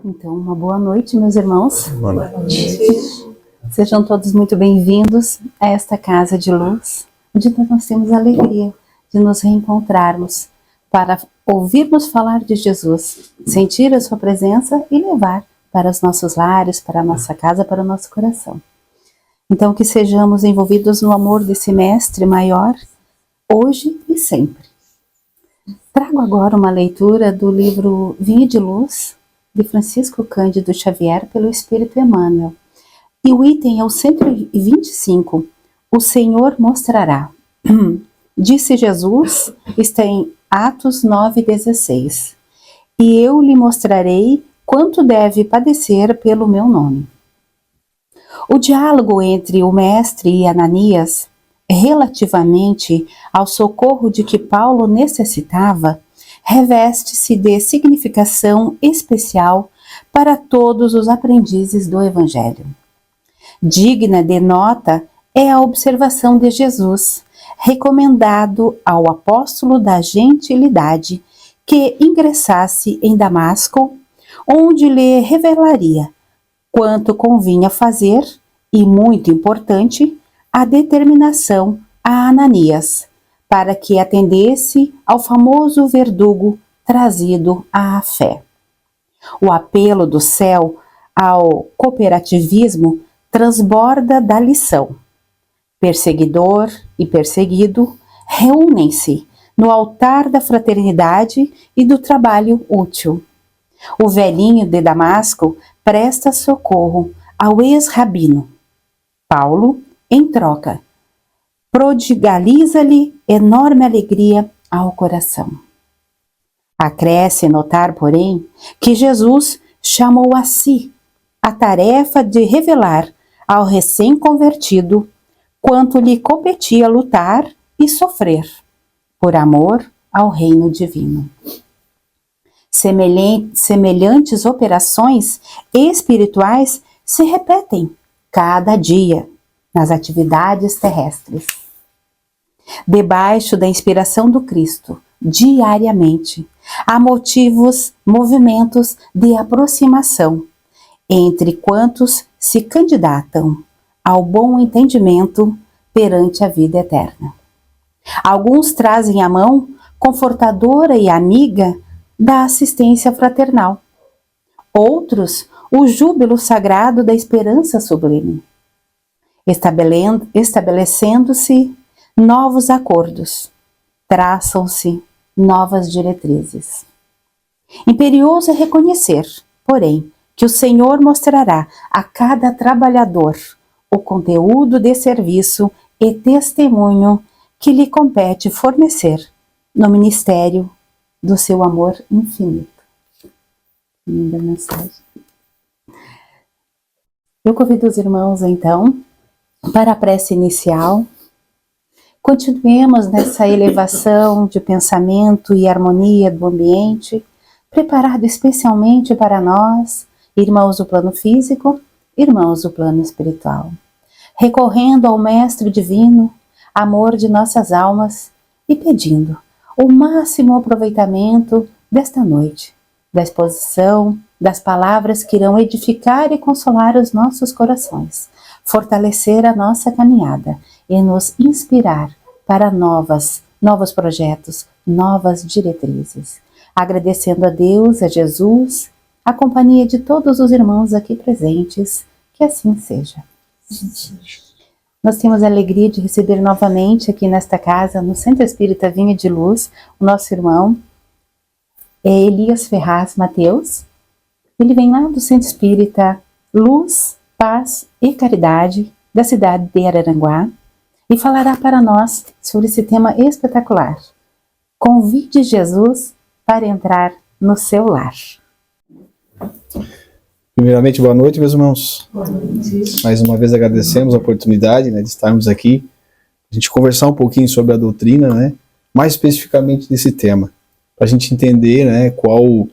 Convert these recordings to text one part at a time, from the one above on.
Então, uma boa noite, meus irmãos. Boa noite. Sejam todos muito bem-vindos a esta casa de luz, onde nós temos a alegria de nos reencontrarmos para ouvirmos falar de Jesus, sentir a sua presença e levar para os nossos lares, para a nossa casa, para o nosso coração. Então, que sejamos envolvidos no amor desse Mestre maior, hoje e sempre. Trago agora uma leitura do livro Vinha de Luz, de Francisco Cândido Xavier, pelo Espírito Emmanuel. E o item é o 125, o Senhor mostrará. Disse Jesus, está em Atos 9,16. E eu lhe mostrarei quanto deve padecer pelo meu nome. O diálogo entre o mestre e Ananias, relativamente ao socorro de que Paulo necessitava, reveste-se de significação especial para todos os aprendizes do Evangelho. Digna de nota é a observação de Jesus, recomendado ao apóstolo da gentilidade que ingressasse em Damasco, onde lhe revelaria quanto convinha fazer, e muito importante, a determinação a Ananias, para que atendesse ao famoso verdugo trazido à fé. O apelo do céu ao cooperativismo transborda da lição. Perseguidor e perseguido reúnem-se no altar da fraternidade e do trabalho útil. O velhinho de Damasco presta socorro ao ex-rabino. Paulo, em troca, prodigaliza-lhe enorme alegria ao coração. Acresce notar, porém, que Jesus chamou a si a tarefa de revelar ao recém-convertido quanto lhe competia lutar e sofrer por amor ao reino divino. Semelhantes operações espirituais se repetem cada dia nas atividades terrestres. Debaixo da inspiração do Cristo, diariamente, há movimentos de aproximação entre quantos se candidatam ao bom entendimento perante a vida eterna. Alguns trazem a mão confortadora e amiga da assistência fraternal. Outros, o júbilo sagrado da esperança sublime. Estabelecendo-se novos acordos, traçam-se novas diretrizes. Imperioso é reconhecer, porém, que o Senhor mostrará a cada trabalhador o conteúdo de serviço e testemunho que lhe compete fornecer no ministério do seu amor infinito. Linda mensagem. Eu convido os irmãos, então, para a prece inicial. Continuemos nessa elevação de pensamento e harmonia do ambiente, preparado especialmente para nós, irmãos do plano físico, irmãos do plano espiritual. Recorrendo ao Mestre Divino, amor de nossas almas, e pedindo o máximo aproveitamento desta noite, da exposição, das palavras que irão edificar e consolar os nossos corações, fortalecer a nossa caminhada e nos inspirar para novos projetos, novas diretrizes. Agradecendo a Deus, a Jesus, a companhia de todos os irmãos aqui presentes, que assim seja. Nós temos a alegria de receber novamente aqui nesta casa, no Centro Espírita Vinha de Luz, o nosso irmão Elias Ferraz Mateus. Ele vem lá do Centro Espírita Luz, Paz e Caridade, da cidade de Araranguá, e falará para nós sobre esse tema espetacular. Convide Jesus para entrar no seu lar. Primeiramente, boa noite, meus irmãos. Boa noite. Mais uma vez agradecemos a oportunidade, de estarmos aqui, a gente conversar um pouquinho sobre a doutrina, mais especificamente desse tema, para a gente entender qual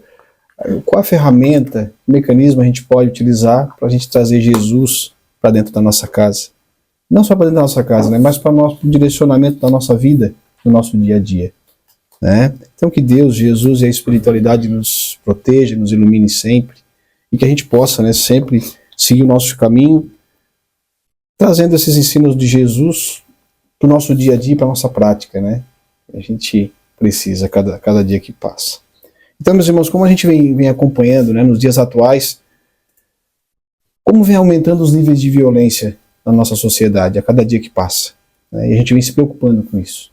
a ferramenta, o mecanismo a gente pode utilizar para a gente trazer Jesus para dentro da nossa casa. Não só para dentro da nossa casa, mas para o nosso direcionamento da nossa vida, do nosso dia a dia. Então que Deus, Jesus e a espiritualidade nos proteja, nos ilumine sempre, e que a gente possa, né, sempre seguir o nosso caminho, trazendo esses ensinos de Jesus para o nosso dia a dia, para a nossa prática, né? A gente precisa cada dia que passa. Então, meus irmãos, como a gente vem acompanhando, né, nos dias atuais, como vem aumentando os níveis de violência na nossa sociedade a cada dia que passa, né? E a gente vem se preocupando com isso.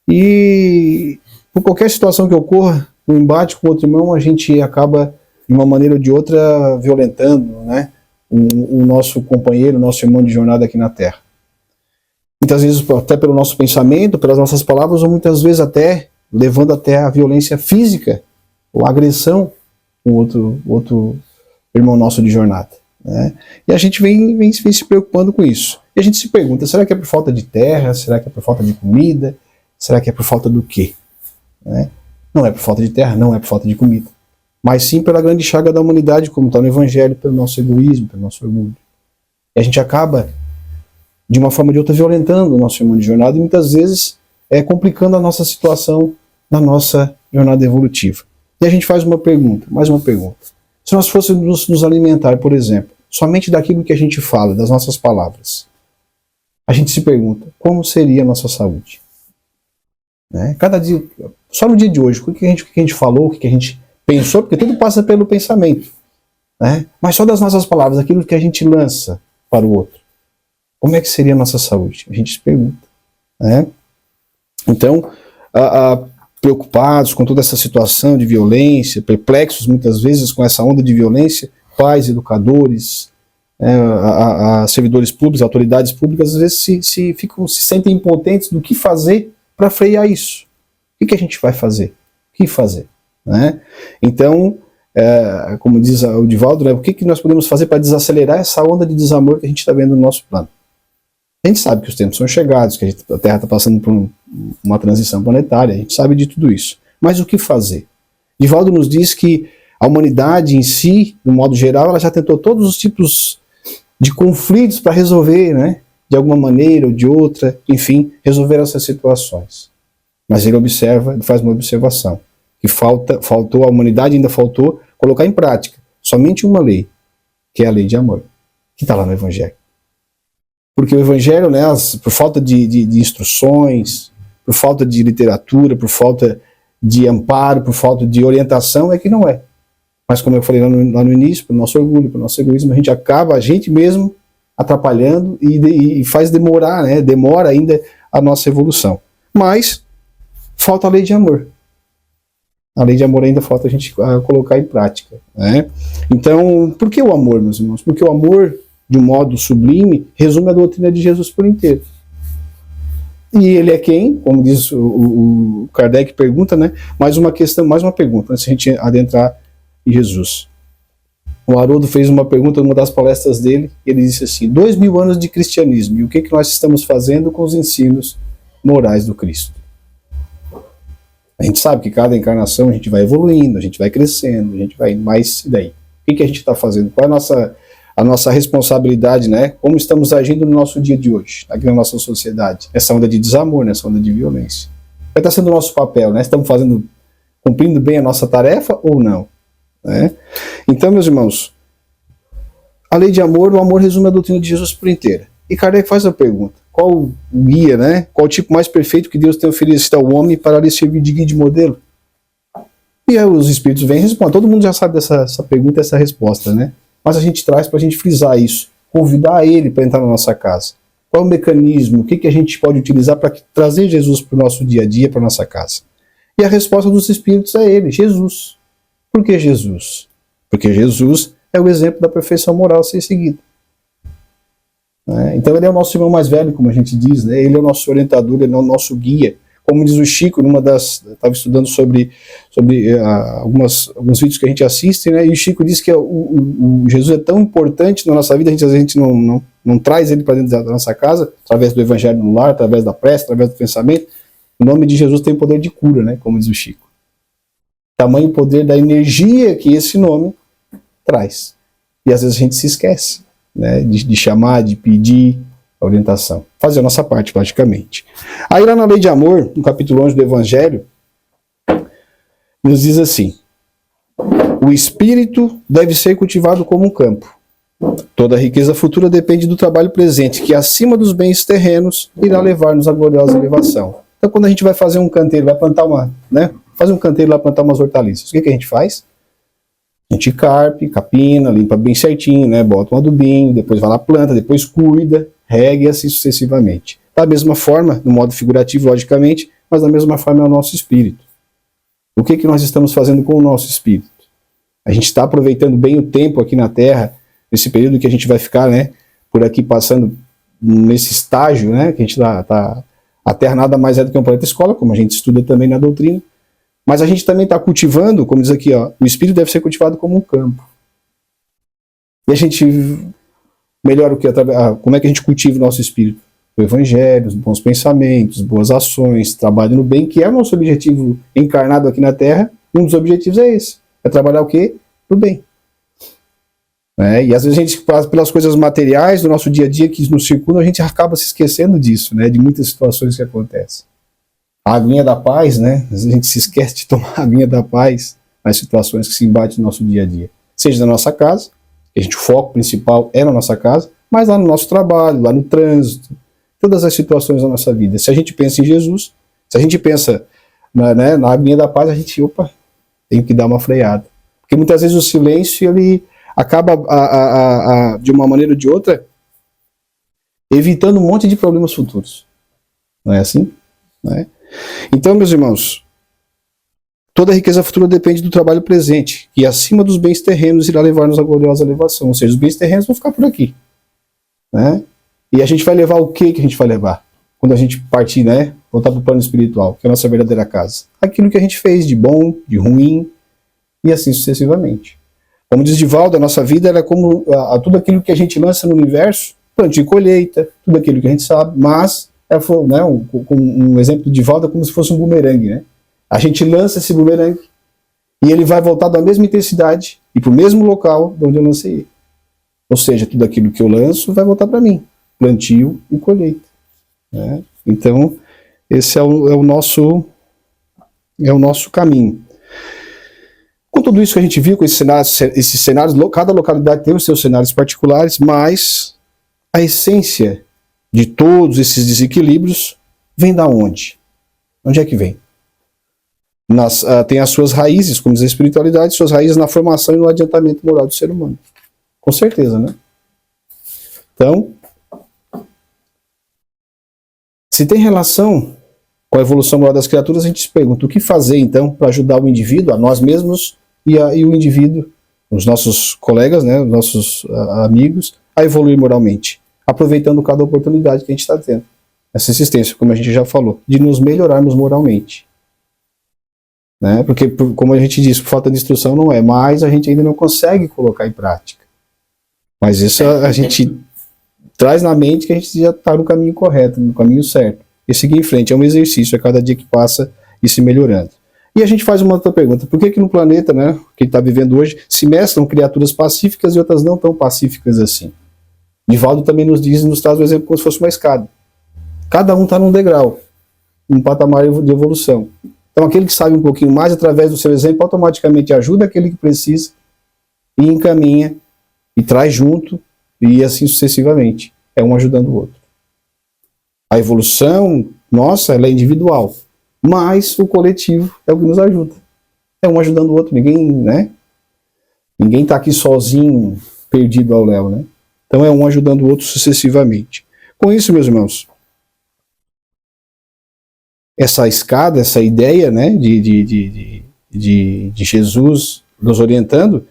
E por qualquer situação que ocorra, no embate com outro irmão, a gente acaba, de uma maneira ou de outra, violentando, né, o nosso companheiro, o nosso irmão de jornada aqui na Terra. Muitas vezes até pelo nosso pensamento, pelas nossas palavras, ou muitas vezes até levando até a violência física ou a agressão com outro irmão nosso de jornada, né? E a gente vem se preocupando com isso. E a gente se pergunta, será que é por falta de terra? Será que é por falta de comida? Será que é por falta do quê? Né? Não é por falta de terra, não é por falta de comida, mas sim pela grande chaga da humanidade, como está no Evangelho, pelo nosso egoísmo, pelo nosso orgulho. E a gente acaba, de uma forma ou de outra, violentando o nosso irmão de jornada e muitas vezes complicando a nossa situação na nossa jornada evolutiva. E a gente faz uma pergunta, mais uma pergunta. Se nós fôssemos nos alimentar, por exemplo, somente daquilo que a gente fala, das nossas palavras, a gente se pergunta, como seria a nossa saúde? Né? Cada dia, só no dia de hoje, o que a gente falou, o que a gente pensou, porque tudo passa pelo pensamento, né? Mas só das nossas palavras, aquilo que a gente lança para o outro, como é que seria a nossa saúde? A gente se pergunta, né? Então, preocupados com toda essa situação de violência, perplexos muitas vezes com essa onda de violência, pais, educadores, servidores públicos, autoridades públicas, às vezes se sentem impotentes do que fazer para frear isso. O que a gente vai fazer? O que fazer? Né? Então, como diz o Divaldo, né, o que nós podemos fazer para desacelerar essa onda de desamor que a gente está vendo no nosso plano? A gente sabe que os tempos são chegados, que a Terra está passando por uma transição planetária, a gente sabe de tudo isso. Mas o que fazer? Divaldo nos diz que a humanidade em si, de um modo geral, ela já tentou todos os tipos de conflitos para resolver, né, de alguma maneira ou de outra, enfim, resolver essas situações. Mas ele faz uma observação, que faltou, a humanidade ainda faltou colocar em prática somente uma lei, que é a lei de amor, que está lá no Evangelho. Porque o Evangelho, né, por falta de instruções, por falta de literatura, por falta de amparo, por falta de orientação, é que não é. Mas como eu falei lá no início, pelo nosso orgulho, pelo nosso egoísmo, a gente mesmo atrapalhando e faz demorar, né, demora ainda a nossa evolução. Mas falta a lei de amor. A lei de amor ainda falta a gente colocar em prática, né? Então, por que o amor, meus irmãos? Porque o amor, de um modo sublime, resume a doutrina de Jesus por inteiro. E ele é quem? Como diz o Kardec pergunta, né? Mais uma pergunta, antes de a gente adentrar em Jesus. O Haroldo fez uma pergunta numa das palestras dele, e ele disse assim, 2000 anos de cristianismo, e o que nós estamos fazendo com os ensinos morais do Cristo? A gente sabe que cada encarnação a gente vai evoluindo, a gente vai crescendo, a gente vai indo mais, e daí? O que a gente está fazendo? Qual é a nossa responsabilidade, né? Como estamos agindo no nosso dia de hoje, aqui na nossa sociedade? Essa onda de desamor, nessa onda de violência. Vai estar sendo o nosso papel, né? Estamos cumprindo bem a nossa tarefa ou não? Né? Então, meus irmãos, a lei de amor, o amor resume a doutrina de Jesus por inteira. E Kardec faz a pergunta, qual o guia, né? Qual o tipo mais perfeito que Deus tem oferecido ao homem para lhe servir de guia de modelo? E aí os espíritos vêm e respondem. Todo mundo já sabe dessa pergunta, essa resposta, né? Mas a gente traz para a gente frisar isso, convidar ele para entrar na nossa casa. Qual é o mecanismo, o que a gente pode utilizar para trazer Jesus para o nosso dia a dia, para a nossa casa? E a resposta dos espíritos é ele, Jesus. Por que Jesus? Porque Jesus é o exemplo da perfeição moral a ser seguida. Então ele é o nosso irmão mais velho, como a gente diz, né? Ele é o nosso orientador, ele é o nosso guia. Como diz o Chico, estava estudando sobre alguns vídeos que a gente assiste, né? E o Chico diz que o Jesus é tão importante na nossa vida, às vezes a gente não traz ele para dentro da nossa casa, através do Evangelho no lar, através da prece, através do pensamento. O nome de Jesus tem poder de cura, né? Como diz o Chico. Tamanho poder da energia que esse nome traz. E às vezes a gente se esquece, né? De chamar, de pedir a orientação. Fazer a nossa parte, praticamente. Aí lá na Lei de Amor, no capítulo 11 do Evangelho, nos diz assim, O espírito deve ser cultivado como um campo. Toda riqueza futura depende do trabalho presente, que acima dos bens terrenos irá levar-nos à gloriosa elevação. Então, quando a gente vai fazer um canteiro, vai plantar fazer um canteiro lá, plantar umas hortaliças, o que a gente faz? A gente carpe, capina, limpa bem certinho, né? Bota um adubinho, depois vai lá, planta, depois cuida, rega e assim sucessivamente. Da mesma forma, no modo figurativo, logicamente, mas da mesma forma é o nosso espírito. O que nós estamos fazendo com o nosso espírito? A gente está aproveitando bem o tempo aqui na Terra, nesse período que a gente vai ficar, né, por aqui passando nesse estágio, né, que a gente a Terra nada mais é do que um planeta escola, como a gente estuda também na doutrina, mas a gente também está cultivando, como diz aqui, ó, o espírito deve ser cultivado como um campo. E a gente melhora o que? Como é que a gente cultiva o nosso espírito? O evangelho, os bons pensamentos, boas ações, trabalho no bem, que é o nosso objetivo encarnado aqui na Terra. Um dos objetivos é esse, é trabalhar o quê? No bem. E às vezes a gente passa pelas coisas materiais do nosso dia a dia que nos circulam, a gente acaba se esquecendo disso, né, de muitas situações que acontecem. A aguinha da paz, né, às vezes a gente se esquece de tomar a aguinha da paz nas situações que se embatem no nosso dia a dia. Seja na nossa casa, o foco principal é na nossa casa, mas lá no nosso trabalho, lá no trânsito, todas as situações da nossa vida. Se a gente pensa em Jesus, se a gente pensa na aguinha da paz, a gente, tem que dar uma freada. Porque muitas vezes o silêncio, ele acaba, de uma maneira ou de outra, evitando um monte de problemas futuros. Não é assim? Então, meus irmãos, toda riqueza futura depende do trabalho presente, que acima dos bens terrenos irá levar-nos à gloriosa elevação. Ou seja, os bens terrenos vão ficar por aqui. E a gente vai levar o que a gente vai levar? Quando a gente partir, voltar para o plano espiritual, que é a nossa verdadeira casa. Aquilo que a gente fez de bom, de ruim, e assim sucessivamente. Como diz Divaldo, a nossa vida é como tudo aquilo que a gente lança no universo, plantio e colheita, tudo aquilo que a gente sabe, mas, um exemplo de Divaldo é como se fosse um bumerangue. A gente lança esse bumerangue e ele vai voltar da mesma intensidade e para o mesmo local de onde eu lancei ele. Ou seja, tudo aquilo que eu lanço vai voltar para mim, plantio e colheita. Então, esse é o nosso caminho. Com tudo isso que a gente viu, com esses cenários, cada localidade tem os seus cenários particulares, mas a essência de todos esses desequilíbrios vem da onde? Onde é que vem? Tem as suas raízes, como diz a espiritualidade, suas raízes na formação e no adiantamento moral do ser humano. Com certeza, né? Então, se tem relação com a evolução moral das criaturas, a gente se pergunta o que fazer, então, para ajudar o indivíduo, a nós mesmos e o indivíduo, os nossos colegas, os nossos amigos, a evoluir moralmente, aproveitando cada oportunidade que a gente está tendo. Essa existência, como a gente já falou, de nos melhorarmos moralmente. Porque, como a gente disse, por falta de instrução não é, mas a gente ainda não consegue colocar em prática. Mas isso a gente traz na mente que a gente já está no caminho correto, no caminho certo. E seguir em frente, é um exercício, a cada dia que passa e se melhorando. E a gente faz uma outra pergunta, por que no planeta, que está vivendo hoje, se mesclam criaturas pacíficas e outras não tão pacíficas assim? Divaldo também nos traz o exemplo como se fosse uma escada. Cada um está num degrau, num patamar de evolução. Então aquele que sabe um pouquinho mais, através do seu exemplo, automaticamente ajuda aquele que precisa e encaminha e traz junto e assim sucessivamente. É um ajudando o outro. A evolução, nossa, ela é individual, mas o coletivo é o que nos ajuda. É um ajudando o outro, ninguém está aqui sozinho, perdido ao léu, Então é um ajudando o outro sucessivamente. Com isso, meus irmãos, essa escada, essa ideia, de Jesus nos orientando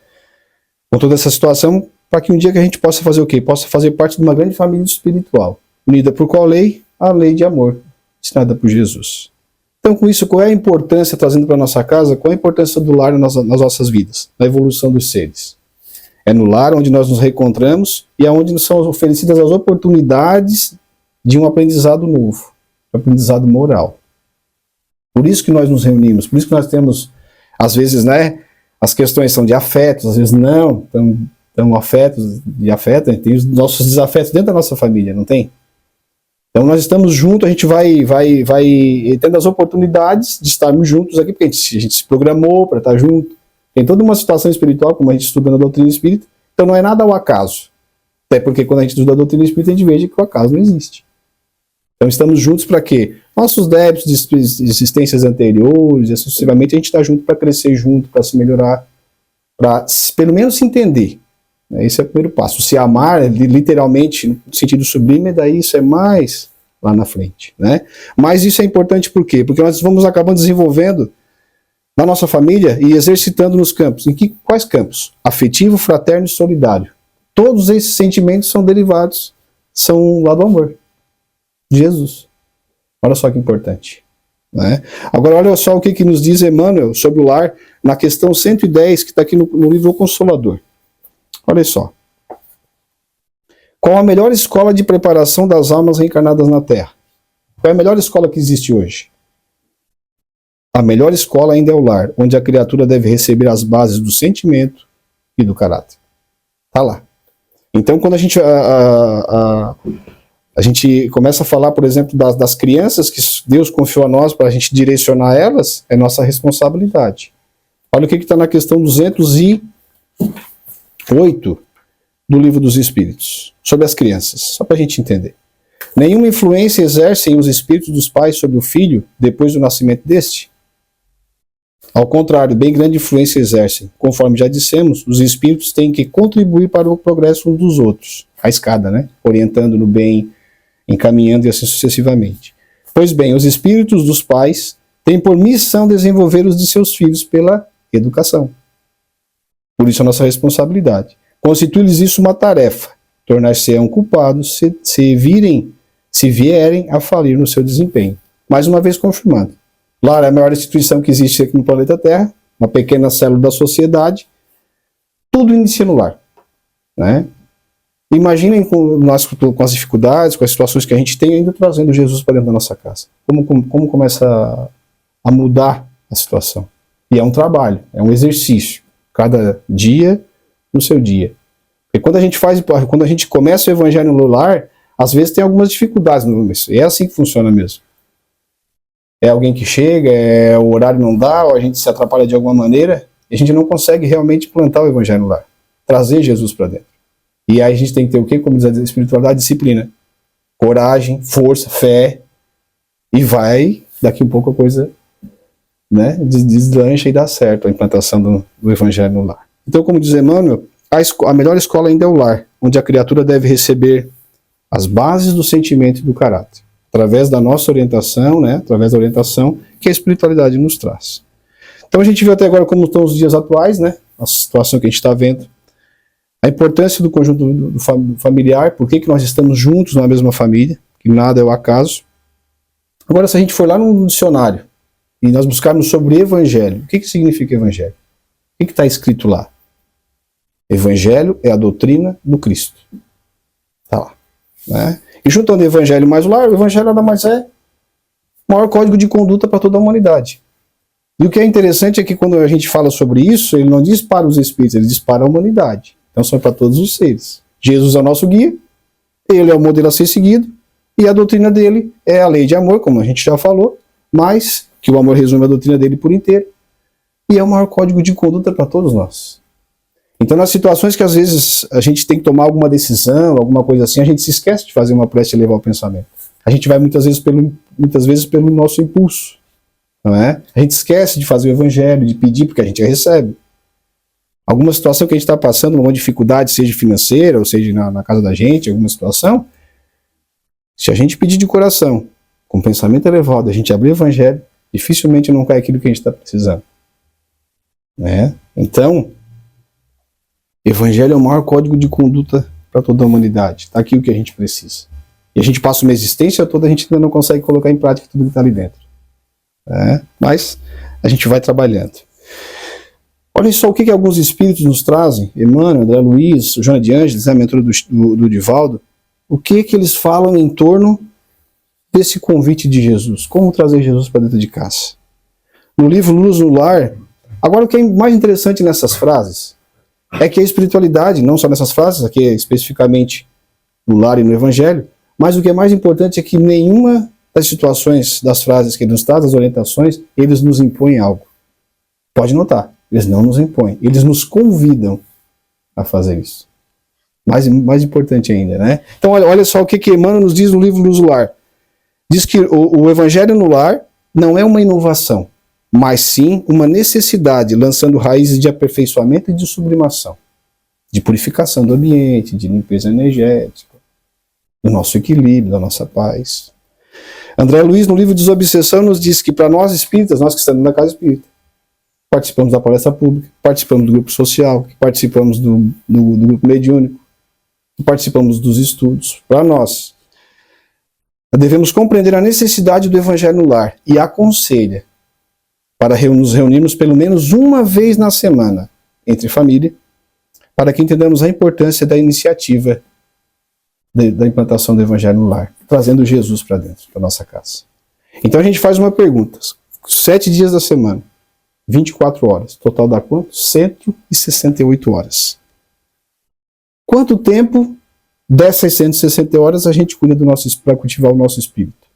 com toda essa situação, para que um dia que a gente possa fazer o quê? Possa fazer parte de uma grande família espiritual, unida por qual lei? A lei de amor, ensinada por Jesus. Então, com isso, qual é a importância, trazendo para a nossa casa, qual é a importância do lar nas nossas vidas, na evolução dos seres? É no lar onde nós nos reencontramos e é onde nos são oferecidas as oportunidades de um aprendizado novo, um aprendizado moral. Por isso que nós nos reunimos, por isso que nós temos, às vezes, as questões são de afetos, às vezes não, então afetos de afeto, tem os nossos desafetos dentro da nossa família, não tem? Então nós estamos juntos, a gente vai tendo as oportunidades de estarmos juntos aqui, porque a gente se programou para estar junto, Tem toda uma situação espiritual, como a gente estuda na doutrina espírita, então não é nada ao acaso. Até porque quando a gente estuda a doutrina espírita, a gente vê que o acaso não existe. Então estamos juntos para quê? Nossos débitos de existências anteriores, e sucessivamente, a gente está junto para crescer junto, para se melhorar, para pelo menos se entender. Esse é o primeiro passo. Se amar, literalmente, no sentido sublime, daí isso é mais lá na frente, né? Mas isso é importante por quê? Porque nós vamos acabando desenvolvendo na nossa família e exercitando nos campos. Quais campos? Afetivo, fraterno e solidário. Todos esses sentimentos são derivados, são lá do amor de Jesus. Olha só que importante, né? Agora olha só o que nos diz Emmanuel sobre o lar na questão 110, que está aqui no livro O Consolador. Olha só. Qual a melhor escola de preparação das almas reencarnadas na Terra? Qual é a melhor escola que existe hoje? A melhor escola ainda é o lar, onde a criatura deve receber as bases do sentimento e do caráter. Está lá. Então, quando a gente começa a falar, por exemplo, das crianças que Deus confiou a nós para a gente direcionar elas, é nossa responsabilidade. Olha o que está na questão 208 do Livro dos Espíritos, sobre as crianças, só para a gente entender. Nenhuma influência exercem os espíritos dos pais sobre o filho depois do nascimento deste? Ao contrário, bem grande influência exercem. Conforme já dissemos, os espíritos têm que contribuir para o progresso uns dos outros. A escada, né? Orientando no bem, encaminhando e assim sucessivamente. Pois bem, os espíritos dos pais têm por missão desenvolver os de seus filhos pela educação. Por isso a nossa responsabilidade. Constitui-lhes isso uma tarefa, tornar-se-ão culpados se vierem a falir no seu desempenho. Mais uma vez confirmando. Lar é a maior instituição que existe aqui no planeta Terra, uma pequena célula da sociedade, tudo inicia no lar, né? Imaginem nós com as dificuldades, com as situações que a gente tem, ainda trazendo Jesus para dentro da nossa casa. Como começa a mudar a situação? E é um trabalho, é um exercício, cada dia no seu dia. E quando a gente começa o evangelho no lar, às vezes tem algumas dificuldades no começo. E é assim que funciona mesmo. É alguém que chega, o horário não dá, ou a gente se atrapalha de alguma maneira, e a gente não consegue realmente plantar o evangelho no lar, trazer Jesus para dentro. E aí a gente tem que ter o quê? Como diz a espiritualidade, disciplina, coragem, força, fé, e vai, daqui um pouco a coisa, né, deslancha e dá certo a implantação do evangelho no lar. Então, como diz Emmanuel, a melhor escola ainda é o lar, onde a criatura deve receber as bases do sentimento e do caráter, através da nossa orientação, né, através da orientação que a espiritualidade nos traz. Então a gente viu até agora como estão os dias atuais, né, a situação que a gente está vendo, a importância do conjunto do familiar, por que nós estamos juntos na mesma família, que nada é o acaso. Agora, se a gente for lá no dicionário e nós buscarmos sobre evangelho, o que significa evangelho? O que está escrito lá? Evangelho é a doutrina do Cristo. Está lá, né? E juntando o evangelho mais o lar, o evangelho nada mais é o maior código de conduta para toda a humanidade. E o que é interessante é que quando a gente fala sobre isso, ele não diz para os espíritos, ele diz para a humanidade. Então são para todos os seres. Jesus é o nosso guia, ele é o modelo a ser seguido, e a doutrina dele é a lei de amor, como a gente já falou, mas que o amor resume a doutrina dele por inteiro, e é o maior código de conduta para todos nós. Então, nas situações que às vezes a gente tem que tomar alguma decisão, alguma coisa assim, a gente se esquece de fazer uma prece e levar o pensamento. A gente vai muitas vezes pelo nosso impulso, não é? A gente esquece de fazer o evangelho, de pedir, porque a gente recebe. Alguma situação que a gente está passando, alguma dificuldade, seja financeira, ou seja na casa da gente, alguma situação, se a gente pedir de coração, com pensamento elevado, a gente abrir o evangelho, dificilmente não cai aquilo que a gente está precisando. Né? Então, evangelho é o maior código de conduta para toda a humanidade. Está aqui o que a gente precisa. E a gente passa uma existência toda, a gente ainda não consegue colocar em prática tudo que está ali dentro. Mas a gente vai trabalhando. Olha só o que alguns espíritos nos trazem, Emmanuel, André Luiz, Joana de Ângeles, a mentora do Divaldo, o que eles falam em torno desse convite de Jesus, como trazer Jesus para dentro de casa. No livro Luz no Lar, agora o que é mais interessante nessas frases é que a espiritualidade, não só nessas frases, aqui especificamente no lar e no evangelho, mas o que é mais importante é que nenhuma das situações, das frases que ele nos traz, das orientações, eles nos impõem algo. Pode notar. Eles não nos impõem, eles nos convidam a fazer isso. Mais importante ainda, né? Então olha só o que Emmanuel nos diz no livro Luz do Lar. Diz que o Evangelho no Lar não é uma inovação, mas sim uma necessidade, lançando raízes de aperfeiçoamento e de sublimação, de purificação do ambiente, de limpeza energética, do nosso equilíbrio, da nossa paz. André Luiz, no livro Desobsessão, nos diz que para nós espíritas, nós que estamos na casa espírita, participamos da palestra pública, participamos do grupo social, participamos do grupo mediúnico, participamos dos estudos. Para nós, devemos compreender a necessidade do Evangelho no Lar e aconselha para nos reunirmos pelo menos uma vez na semana, entre família, para que entendamos a importância da iniciativa da implantação do Evangelho no Lar, trazendo Jesus para dentro da nossa casa. Então a gente faz uma pergunta: 7 dias da semana, 24 horas, total dá quanto? 168 horas. Quanto tempo dessas 160 horas a gente cuida para cultivar o nosso espírito?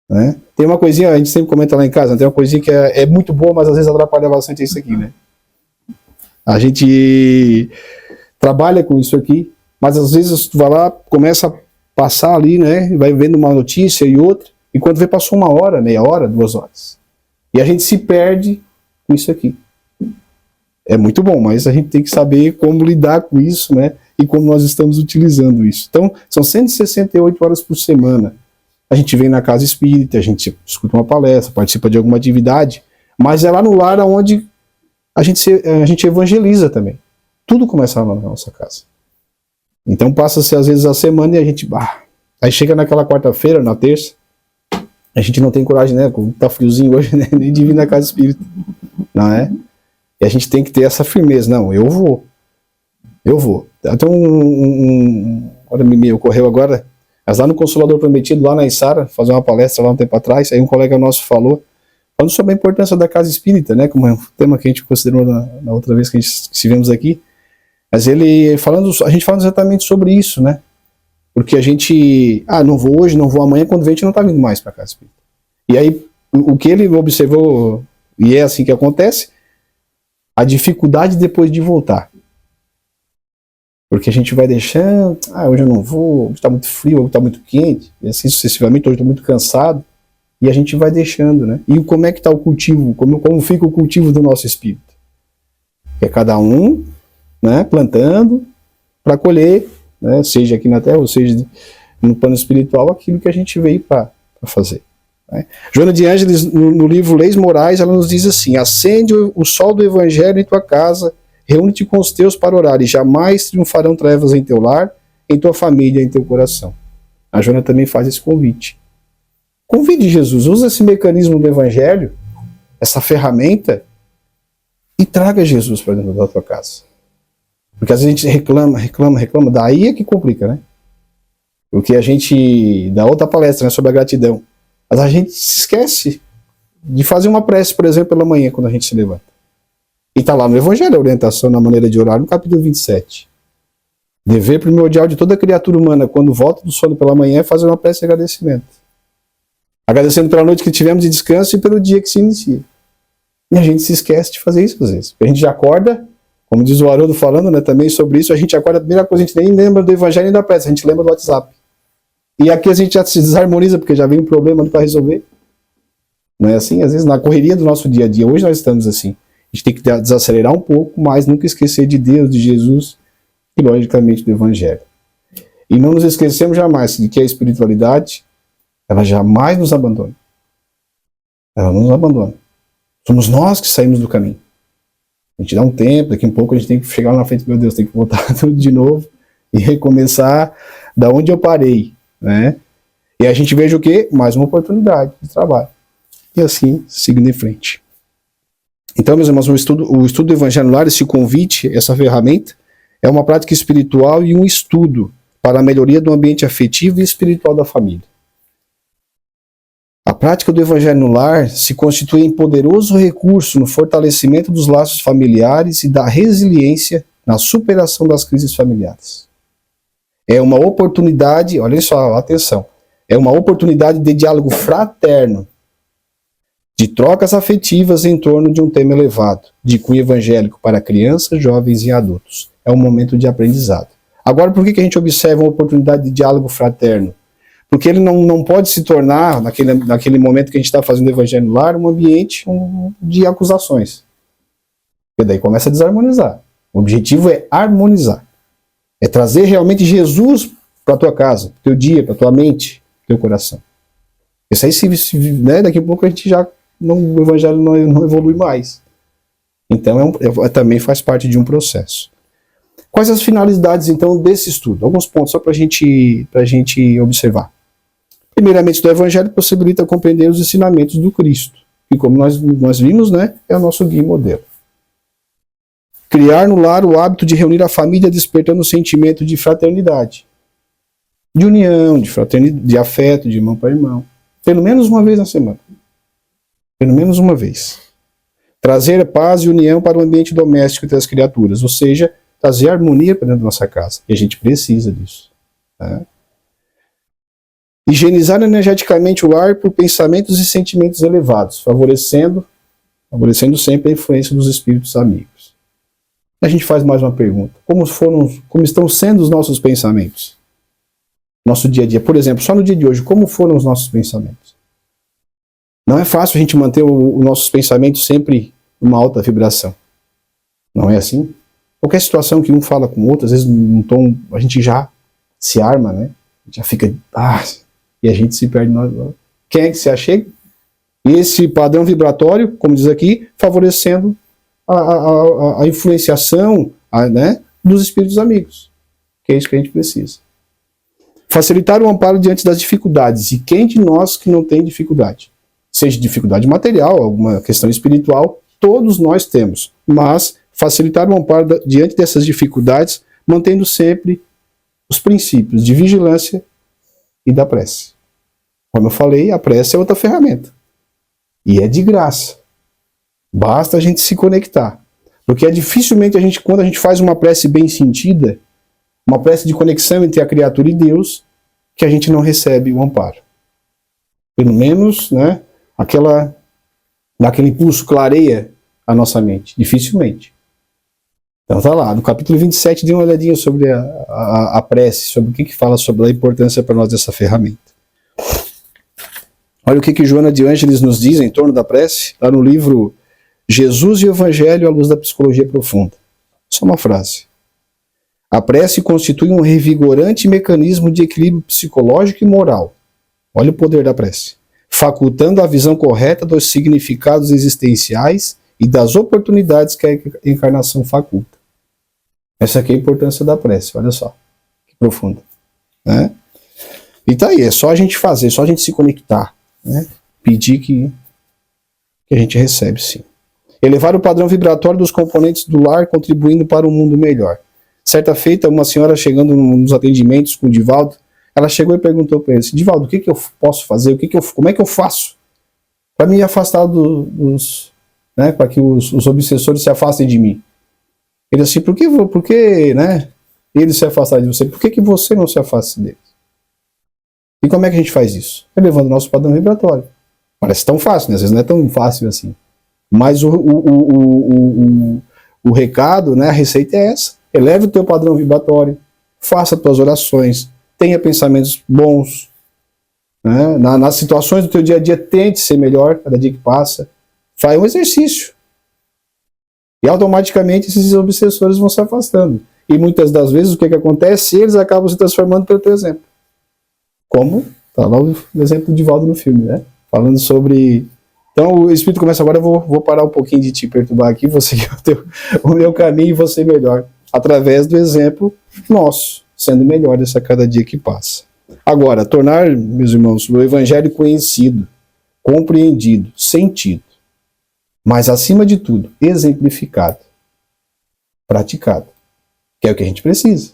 Né? Tem uma coisinha, a gente sempre comenta lá em casa, tem uma coisinha que é muito boa, mas às vezes atrapalha bastante isso aqui, né? A gente trabalha com isso aqui, mas às vezes tu vai lá, começa a passar ali, né? Vai vendo uma notícia e outra, e quando vê passou 1 hora, meia hora, 2 horas. E a gente se perde com isso aqui. É muito bom, mas a gente tem que saber como lidar com isso, né? E como nós estamos utilizando isso. Então, são 168 horas por semana. A gente vem na casa espírita, a gente escuta uma palestra, participa de alguma atividade, mas é lá no lar onde a gente evangeliza também. Tudo começa lá na nossa casa. Então passa-se às vezes a semana e a gente... aí chega naquela quarta-feira, na terça, a gente não tem coragem, né? Tá friozinho hoje, né? Nem de vir na casa espírita. Não é? E a gente tem que ter essa firmeza. Não, eu vou. Até olha, me ocorreu agora, mas lá no Consolador Prometido, lá na Içara, fazer uma palestra lá um tempo atrás, aí um colega nosso falando sobre a importância da casa espírita, né, como é um tema que a gente considerou na outra vez que a gente estivemos aqui, mas a gente falando exatamente sobre isso, né, porque a gente, não vou hoje, não vou amanhã, quando vem a gente não está vindo mais para a casa espírita. E aí, o que ele observou, e é assim que acontece, a dificuldade depois de voltar. Porque a gente vai deixando, hoje eu não vou, hoje está muito frio, hoje está muito quente, e assim sucessivamente, hoje estou muito cansado, e a gente vai deixando, né? E como é que está o cultivo, como fica o cultivo do nosso espírito? É cada um, né, plantando para colher, né, seja aqui na Terra, ou seja no plano espiritual, aquilo que a gente veio para fazer. Né? Joana de Ângeles, no livro Leis Morais, ela nos diz assim: acende o sol do Evangelho em tua casa, reúne-te com os teus para orar, e jamais triunfarão trevas em teu lar, em tua família, em teu coração. A Joana também faz esse convite. Convide Jesus, usa esse mecanismo do Evangelho, essa ferramenta, e traga Jesus para dentro da tua casa. Porque às vezes a gente reclama, daí é que complica, né? Porque a gente, da outra palestra, né, sobre a gratidão, mas a gente se esquece de fazer uma prece, por exemplo, pela manhã, quando a gente se levanta. E está lá no Evangelho a orientação na maneira de orar, no capítulo 27. Dever primordial de toda criatura humana, quando volta do sono pela manhã, é fazer uma prece de agradecimento. Agradecendo pela noite que tivemos de descanso e pelo dia que se inicia. E a gente se esquece de fazer isso às vezes. A gente já acorda, como diz o Haroldo falando, né, também sobre isso, a gente acorda, a primeira coisa, a gente nem lembra do Evangelho nem da prece, a gente lembra do WhatsApp. E aqui a gente já se desarmoniza, porque já vem um problema para resolver. Não é assim? Às vezes na correria do nosso dia a dia, hoje nós estamos assim. A gente tem que desacelerar um pouco, mas nunca esquecer de Deus, de Jesus e, logicamente, do Evangelho. E não nos esquecemos jamais de que a espiritualidade, ela jamais nos abandona. Ela não nos abandona. Somos nós que saímos do caminho. A gente dá um tempo, daqui a um pouco a gente tem que chegar lá na frente, meu Deus, tem que voltar tudo de novo e recomeçar da onde eu parei, né? E a gente veja o quê? Mais uma oportunidade de trabalho. E assim, seguindo em frente. Então, meus irmãos, o estudo do Evangelho no Lar, esse convite, essa ferramenta, é uma prática espiritual e um estudo para a melhoria do ambiente afetivo e espiritual da família. A prática do Evangelho no Lar se constitui em poderoso recurso no fortalecimento dos laços familiares e da resiliência na superação das crises familiares. É uma oportunidade, olha só, atenção, é uma oportunidade de diálogo fraterno, de trocas afetivas em torno de um tema elevado, de cunho evangélico para crianças, jovens e adultos. É um momento de aprendizado. Agora, por que a gente observa uma oportunidade de diálogo fraterno? Porque ele não pode se tornar, naquele momento que a gente está fazendo o evangelho no lar, um ambiente de acusações. Porque daí começa a desarmonizar. O objetivo é harmonizar. É trazer realmente Jesus para a tua casa, para o teu dia, para a tua mente, para o teu coração. Isso aí, né, daqui a pouco a gente já o evangelho não evolui mais. Então também faz parte de um processo. Quais as finalidades, então, desse estudo? Alguns pontos só para a gente observar. Primeiramente, o evangelho possibilita compreender os ensinamentos do Cristo, que, como nós vimos, né, é o nosso guia e modelo. Criar no lar o hábito de reunir a família, despertando o sentimento de fraternidade, de união, de fraternidade, de afeto, de irmão para irmão. Pelo menos uma vez na semana. Pelo menos uma vez. Trazer paz e união para o ambiente doméstico entre as criaturas, ou seja, trazer harmonia para dentro da nossa casa. E a gente precisa disso. Tá? Higienizar energeticamente o lar por pensamentos e sentimentos elevados, favorecendo sempre a influência dos espíritos amigos. A gente faz mais uma pergunta. Como estão sendo os nossos pensamentos? Nosso dia a dia. Por exemplo, só no dia de hoje, como foram os nossos pensamentos? Não é fácil a gente manter os nossos pensamentos sempre numa alta vibração. Não é assim? Qualquer situação que um fala com o outro, às vezes num tom, a gente já se arma, né? Já fica... e a gente se perde. Quem é que se achega? E esse padrão vibratório, como diz aqui, favorecendo a influenciação né, dos espíritos amigos. Que é isso que a gente precisa. Facilitar o amparo diante das dificuldades. E quem de nós que não tem dificuldade? Seja dificuldade material, alguma questão espiritual, todos nós temos. Mas facilitar o amparo diante dessas dificuldades, mantendo sempre os princípios de vigilância e da prece. Como eu falei, a prece é outra ferramenta. E é de graça. Basta a gente se conectar. Porque dificilmente quando a gente faz uma prece bem sentida, uma prece de conexão entre a criatura e Deus, que a gente não recebe o amparo. Pelo menos, né, aquele impulso clareia a nossa mente. Dificilmente. Então tá lá, no capítulo 27, dê uma olhadinha sobre a prece, sobre o que fala sobre a importância para nós dessa ferramenta. Olha o que Joana de Ângeles nos diz em torno da prece, lá no livro Jesus e o Evangelho à Luz da Psicologia Profunda. Só uma frase. A prece constitui um revigorante mecanismo de equilíbrio psicológico e moral. Olha o poder da prece. Facultando a visão correta dos significados existenciais e das oportunidades que a encarnação faculta. Essa aqui é a importância da prece, olha só. Que profunda. Né? E tá aí, é só a gente fazer, só a gente se conectar. Né? Pedir que a gente recebe, sim. Elevar o padrão vibratório dos componentes do lar, contribuindo para um mundo melhor. Certa feita, uma senhora chegando nos atendimentos com o Divaldo, ela chegou e perguntou para ele assim, Divaldo, o que eu posso fazer? Como é que eu faço para me afastar né, para que os obsessores se afastem de mim? Ele assim, por que né, eles se afastaram de você? Por que você não se afasta deles? E como é que a gente faz isso? Elevando o nosso padrão vibratório. Parece tão fácil, né? Às vezes não é tão fácil assim. Mas o recado, né, a receita é essa. Eleve o teu padrão vibratório, faça tuas orações, tenha pensamentos bons. Né? Nas situações do teu dia a dia, tente ser melhor cada dia que passa. Faz um exercício. E automaticamente esses obsessores vão se afastando. E muitas das vezes o que acontece? Eles acabam se transformando pelo teu exemplo. Como? Tá lá o exemplo do Divaldo no filme, né? Falando sobre... Então o Espírito começa agora, eu vou parar um pouquinho de te perturbar aqui, vou seguir o meu caminho e vou ser melhor. Através do exemplo nosso, sendo melhores a cada dia que passa. Agora, tornar, meus irmãos, o Evangelho conhecido, compreendido, sentido, mas acima de tudo, exemplificado, praticado, que é o que a gente precisa.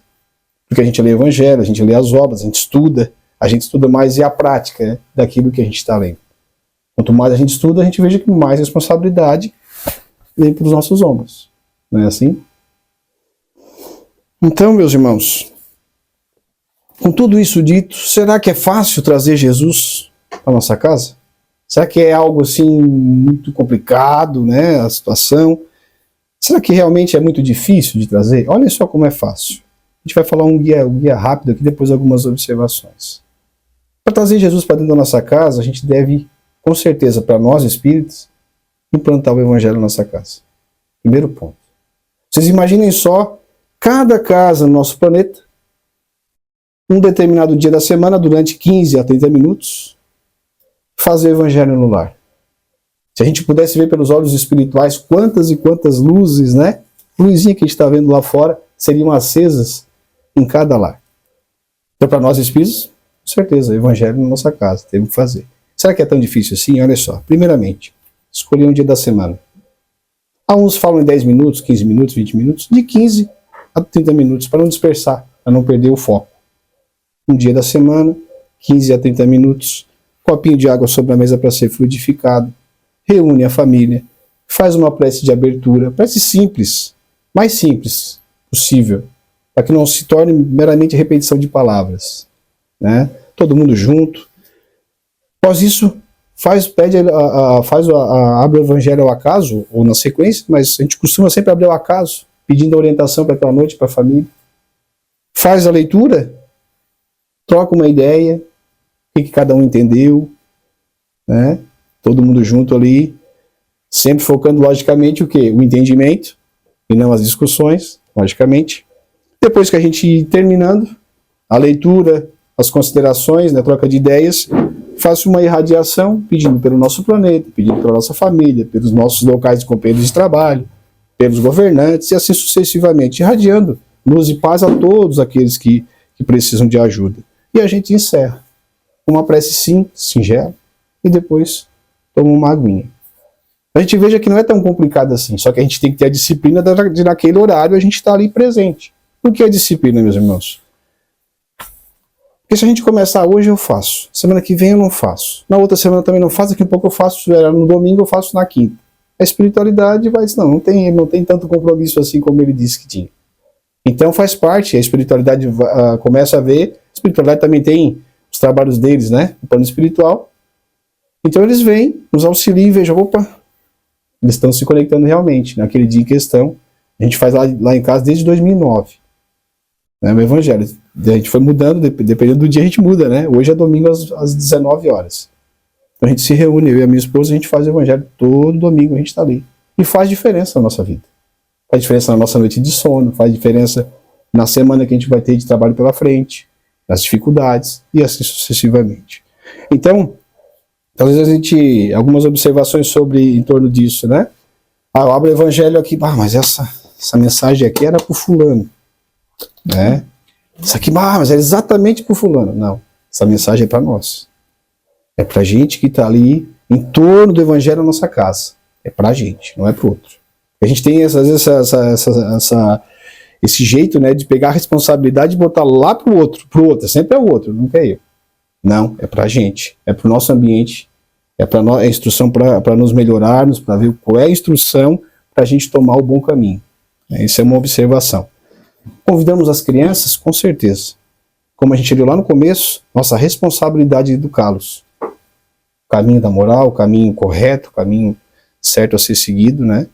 Porque a gente lê o Evangelho, a gente lê as obras, a gente estuda mais e a prática, né, daquilo que a gente está lendo. Quanto mais a gente estuda, a gente veja que mais responsabilidade vem para os nossos ombros. Não é assim? Então, meus irmãos, com tudo isso dito, será que é fácil trazer Jesus para nossa casa? Será que é algo assim muito complicado, né, a situação? Será que realmente é muito difícil de trazer? Olha só como é fácil. A gente vai falar um guia rápido aqui, depois algumas observações. Para trazer Jesus para dentro da nossa casa, a gente deve, com certeza, para nós espíritos, implantar o evangelho na nossa casa. Primeiro ponto. Vocês imaginem só, cada casa no nosso planeta, um determinado dia da semana, durante 15 a 30 minutos, fazer o evangelho no lar. Se a gente pudesse ver pelos olhos espirituais quantas e quantas luzes, né? Luzinha que a gente está vendo lá fora, seriam acesas em cada lar. Então, para nós espíritos, com certeza, o evangelho na nossa casa, temos que fazer. Será que é tão difícil assim? Olha só, primeiramente, escolher um dia da semana. Alguns falam em 10 minutos, 15 minutos, 20 minutos, de 15 a 30 minutos, para não dispersar, para não perder o foco. Um dia da semana, 15 a 30 minutos, copinho de água sobre a mesa para ser fluidificado, reúne a família, faz uma prece de abertura, prece simples, mais simples possível, para que não se torne meramente repetição de palavras, né? Todo mundo junto. Após isso, abre o evangelho ao acaso, ou na sequência, mas a gente costuma sempre abrir ao acaso, pedindo orientação para aquela noite, para a família. Faz a leitura, troca uma ideia, o que cada um entendeu, né? Todo mundo junto ali, sempre focando logicamente o quê? O entendimento, e não as discussões, logicamente. Depois que a gente terminando a leitura, as considerações, né, troca de ideias, faça uma irradiação pedindo pelo nosso planeta, pedindo pela nossa família, pelos nossos locais de companheiros de trabalho, pelos governantes e assim sucessivamente, irradiando luz e paz a todos aqueles que precisam de ajuda. E a gente encerra uma prece simples, singela, e depois toma uma aguinha. A gente veja que não é tão complicado assim, só que a gente tem que ter a disciplina de naquele horário a gente estar ali presente. Por que a disciplina, meus irmãos? Porque se a gente começar hoje eu faço, semana que vem eu não faço, na outra semana também não faço, daqui a pouco eu faço, no domingo eu faço na quinta. A espiritualidade vai dizer, não tem tanto compromisso assim como ele disse que tinha. Então faz parte, a espiritualidade começa a ver, a espiritualidade também tem os trabalhos deles, né, no plano espiritual. Então eles vêm, nos auxiliam e vejam, opa, eles estão se conectando realmente, naquele dia em questão. A gente faz lá em casa desde 2009. Né, o evangelho. A gente foi mudando, dependendo do dia a gente muda, né? Hoje é domingo às 19 horas. Então a gente se reúne, eu e a minha esposa, a gente faz o evangelho todo domingo, a gente está ali. E faz diferença na nossa vida. Faz diferença na nossa noite de sono, faz diferença na semana que a gente vai ter de trabalho pela frente, nas dificuldades, e assim sucessivamente. Então, talvez a gente, algumas observações em torno disso, né? Eu abro o evangelho aqui, mas essa mensagem aqui era para o fulano, né? Isso aqui, mas é exatamente para o fulano. Não, essa mensagem é para nós. É para a gente que está ali em torno do evangelho na nossa casa. É para a gente, não é para o outro. A gente tem às vezes esse jeito, né, de pegar a responsabilidade e botar lá para o outro. Sempre é o outro, nunca é eu. Não, é para a gente, é para o nosso ambiente, é a instrução para nos melhorarmos, para ver qual é a instrução para a gente tomar o bom caminho. Isso é uma observação. Convidamos as crianças, com certeza. Como a gente viu lá no começo, nossa responsabilidade de educá-los. O caminho da moral, o caminho correto, o caminho certo a ser seguido, né?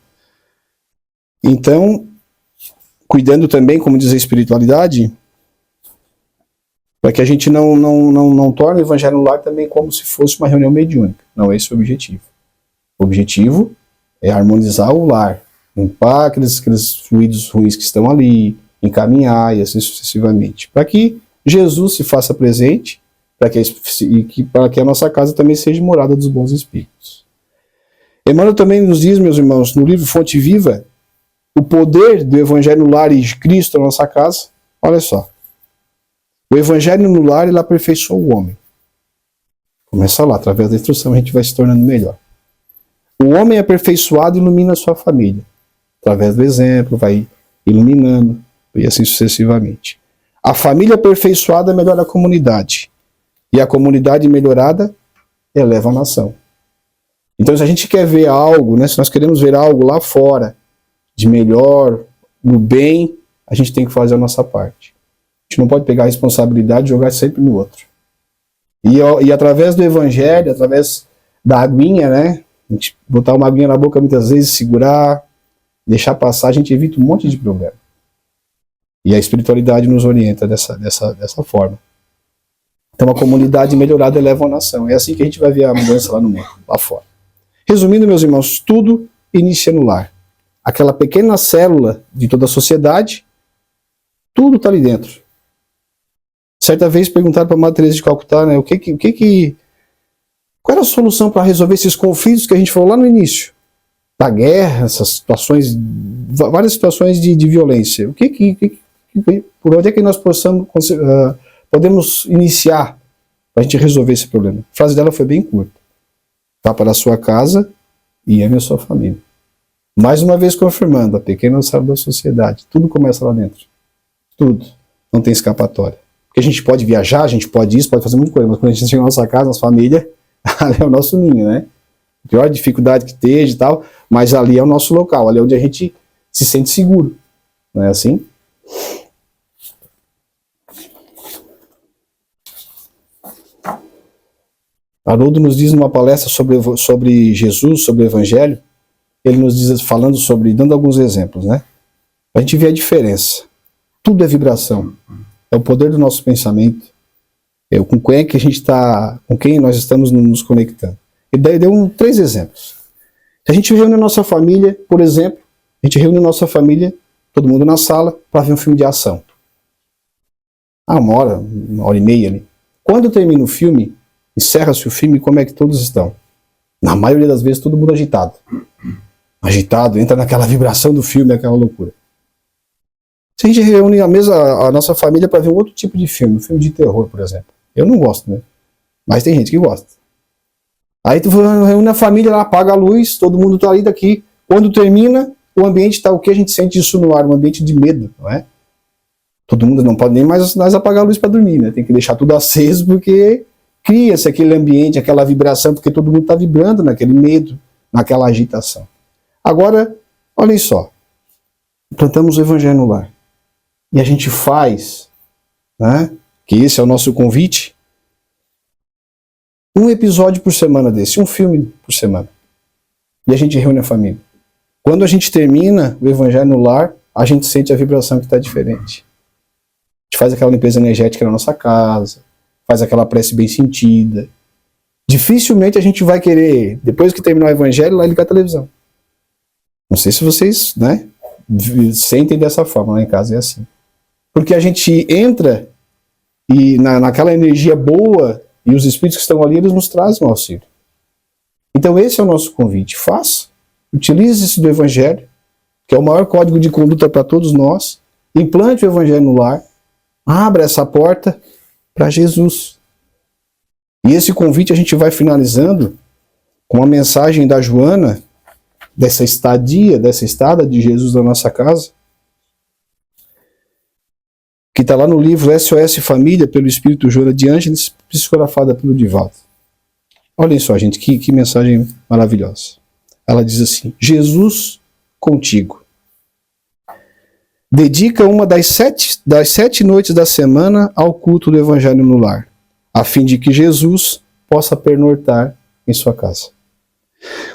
Então, cuidando também, como diz a espiritualidade, para que a gente não torne o evangelho no lar também como se fosse uma reunião mediúnica. Não é esse o objetivo. O objetivo é harmonizar o lar, limpar aqueles fluidos ruins que estão ali, encaminhar e assim sucessivamente. Para que Jesus se faça presente, para que a nossa casa também seja morada dos bons espíritos. Emmanuel também nos diz, meus irmãos, no livro Fonte Viva, o poder do evangelho no lar e de Cristo na nossa casa. Olha só. O evangelho no lar, ele aperfeiçoa o homem. Começa lá, através da instrução a gente vai se tornando melhor. O homem aperfeiçoado ilumina a sua família. Através do exemplo, vai iluminando, e assim sucessivamente. A família aperfeiçoada melhora a comunidade. E a comunidade melhorada eleva a nação. Então, se a gente quer ver algo, né, se nós queremos ver algo lá fora, de melhor, no bem, a gente tem que fazer a nossa parte. A gente não pode pegar a responsabilidade e jogar sempre no outro. E através do evangelho, através da aguinha, né? A gente botar uma aguinha na boca muitas vezes, segurar, deixar passar, a gente evita um monte de problema. E a espiritualidade nos orienta dessa forma. Então a comunidade melhorada eleva a nação. É assim que a gente vai ver a mudança lá no mundo, lá fora. Resumindo, meus irmãos, tudo inicia no lar. Aquela pequena célula de toda a sociedade, tudo está ali dentro. Certa vez perguntaram para a Madre Teresa de Calcutá, né, qual era a solução para resolver esses conflitos que a gente falou lá no início? Da guerra, essas situações, várias situações de violência. Por onde é que nós podemos iniciar para a gente resolver esse problema? A frase dela foi bem curta. Vá para a sua casa e ame a sua família. Mais uma vez confirmando, a pequena célula da sociedade. Tudo começa lá dentro. Tudo. Não tem escapatória. Porque a gente pode viajar, a gente pode isso, pode fazer muita coisa, mas quando a gente chega na nossa casa, nossa família, ali é o nosso ninho, né? A pior dificuldade que esteja e tal, mas ali é o nosso local, ali é onde a gente se sente seguro. Não é assim? Haroldo nos diz numa palestra sobre Jesus, sobre o Evangelho, ele nos diz, falando sobre, dando alguns exemplos, né? A gente vê a diferença. Tudo é vibração. É o poder do nosso pensamento. É com quem é que a gente está, com quem nós estamos nos conectando. E daí deu 3 exemplos. Se a gente reúne a nossa família, por exemplo, a gente reúne a nossa família, todo mundo na sala, para ver um filme de ação. Uma hora e meia ali. Quando termina o filme, encerra-se o filme, como é que todos estão? Na maioria das vezes, todo mundo agitado. Agitado, entra naquela vibração do filme, aquela loucura. Se a gente reúne a nossa família para ver um outro tipo de filme, um filme de terror, por exemplo. Eu não gosto, né? Mas tem gente que gosta. Aí tu reúne a família lá, apaga a luz, todo mundo tá ali daqui. Quando termina, o ambiente tá o que a gente sente isso no ar, um ambiente de medo, não é? Todo mundo não pode nem mais apagar a luz para dormir, né? Tem que deixar tudo aceso porque cria-se aquele ambiente, aquela vibração, porque todo mundo está vibrando naquele medo, naquela agitação. Agora, olhem só, plantamos o Evangelho no lar. E a gente faz, né, que esse é o nosso convite, um episódio por semana desse, um filme por semana. E a gente reúne a família. Quando a gente termina o Evangelho no lar, a gente sente a vibração que está diferente. A gente faz aquela limpeza energética na nossa casa, faz aquela prece bem sentida. Dificilmente a gente vai querer, depois que terminar o Evangelho, lá ligar a televisão. Não sei se vocês, né, sentem dessa forma, lá em casa é assim. Porque a gente entra e naquela energia boa e os espíritos que estão ali, eles nos trazem um auxílio. Então esse é o nosso convite. Faça, utilize-se do Evangelho, que é o maior código de conduta para todos nós, implante o Evangelho no lar, abra essa porta para Jesus. E esse convite a gente vai finalizando com a mensagem da Joana, dessa estada de Jesus na nossa casa, que está lá no livro SOS Família, pelo Espírito Joana de Ângeles, psicografada pelo Divaldo. Olhem só, gente, que mensagem maravilhosa. Ela diz assim: Jesus contigo. Dedica uma das sete noites da semana ao culto do Evangelho no lar, a fim de que Jesus possa pernoitar em sua casa.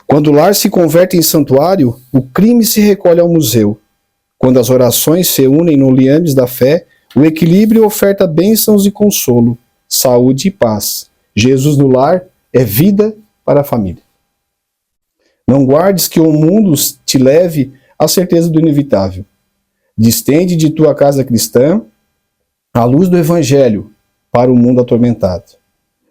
Quando o lar se converte em santuário, o crime se recolhe ao museu. Quando as orações se unem no liames da fé, o equilíbrio oferta bênçãos e consolo, saúde e paz. Jesus no lar é vida para a família. Não guardes que o mundo te leve à certeza do inevitável. Distende de tua casa cristã a luz do Evangelho para o mundo atormentado.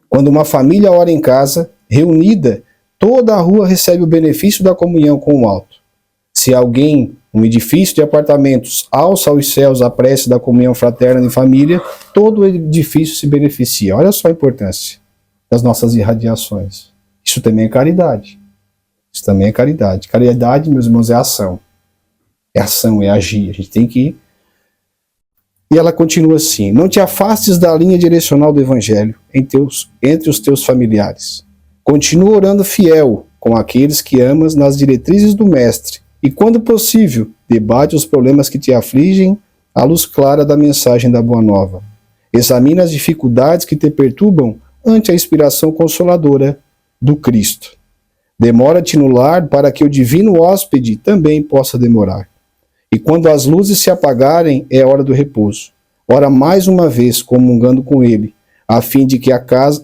Quando uma família ora em casa, reunida, toda a rua recebe o benefício da comunhão com o alto. Se alguém, um edifício de apartamentos, alça aos céus a prece da comunhão fraterna de família, todo o edifício se beneficia. Olha só a importância das nossas irradiações. Isso também é caridade. Isso também é caridade. Caridade, meus irmãos, é ação. É ação, é agir. A gente tem que ir. E ela continua assim: não te afastes da linha direcional do Evangelho entre os teus familiares. Continua orando fiel com aqueles que amas nas diretrizes do Mestre. E, quando possível, debate os problemas que te afligem à luz clara da mensagem da Boa Nova. Examina as dificuldades que te perturbam ante a inspiração consoladora do Cristo. Demora-te no lar para que o divino hóspede também possa demorar. E quando as luzes se apagarem, é hora do repouso. Ora mais uma vez comungando com ele, a fim de que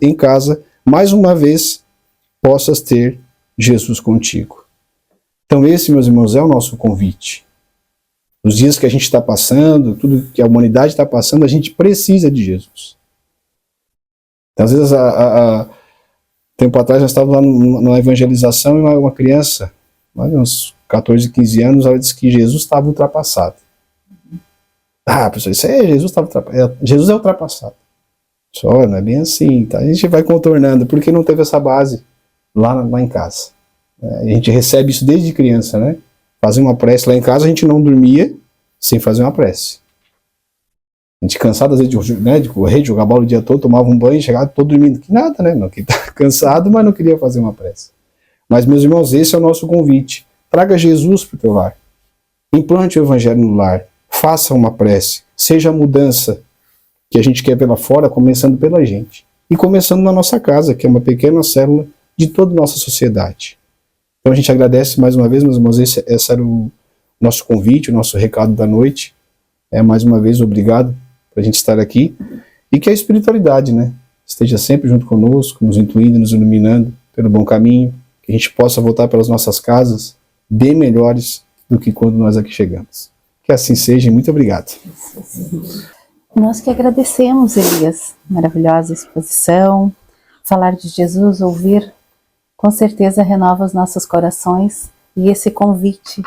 em casa, mais uma vez, possas ter Jesus contigo. Então esse, meus irmãos, é o nosso convite. Nos dias que a gente está passando, tudo que a humanidade está passando, a gente precisa de Jesus. Então, às vezes, tempo atrás, nós estávamos lá numa evangelização e uma criança, uns 14, 15 anos, ela disse que Jesus estava ultrapassado. Ah, pessoal, isso aí, Jesus estava ultrapassado. Jesus é ultrapassado. Só, não é bem assim. Tá? A gente vai contornando, porque não teve essa base lá em casa. A gente recebe isso desde criança, né? Fazer uma prece lá em casa, a gente não dormia sem fazer uma prece. A gente cansado, às vezes, de correr, de jogar bola o dia todo, tomava um banho, chegava todo dormindo. Que nada, né? Não, que tá cansado, mas não queria fazer uma prece. Mas, meus irmãos, esse é o nosso convite. Traga Jesus para o teu lar. Implante o evangelho no lar. Faça uma prece. Seja a mudança que a gente quer ver lá fora, começando pela gente. E começando na nossa casa, que é uma pequena célula de toda a nossa sociedade. Então a gente agradece mais uma vez, meus irmãos, esse era o nosso convite, o nosso recado da noite. Mais uma vez, obrigado por a gente estar aqui. E que a espiritualidade, né, esteja sempre junto conosco, nos intuindo, nos iluminando pelo bom caminho, que a gente possa voltar pelas nossas casas bem melhores do que quando nós aqui chegamos. Que assim seja e muito obrigado. Nós que agradecemos, Elias, maravilhosa exposição, falar de Jesus, ouvir, com certeza renova os nossos corações e esse convite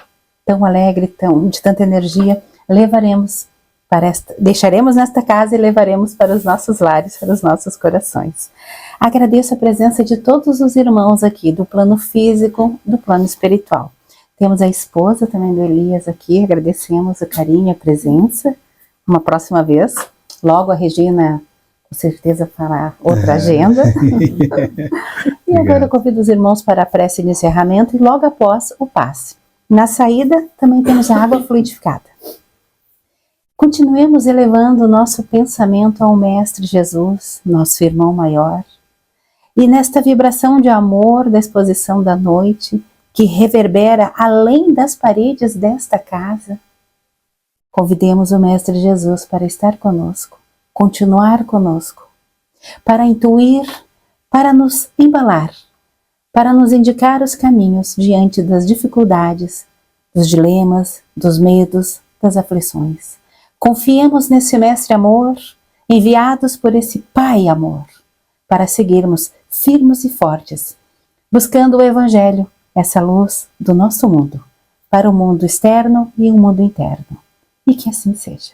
tão alegre, de tanta energia, deixaremos nesta casa e levaremos para os nossos lares, para os nossos corações. Agradeço a presença de todos os irmãos aqui, do plano físico, do plano espiritual. Temos a esposa também do Elias aqui, agradecemos o carinho, a presença. Uma próxima vez, logo a Regina com certeza fará outra agenda. E agora eu convido os irmãos para a prece de encerramento e logo após o passe. Na saída também temos a água fluidificada. Continuemos elevando o nosso pensamento ao Mestre Jesus, nosso irmão maior, e nesta vibração de amor da exposição da noite, que reverbera além das paredes desta casa, convidemos o Mestre Jesus para estar conosco, continuar conosco, para intuir, para nos embalar, para nos indicar os caminhos diante das dificuldades, dos dilemas, dos medos, das aflições. Confiemos nesse Mestre Amor, enviados por esse Pai Amor, para seguirmos firmes e fortes, buscando o Evangelho, essa luz do nosso mundo, para o mundo externo e o mundo interno. E que assim seja.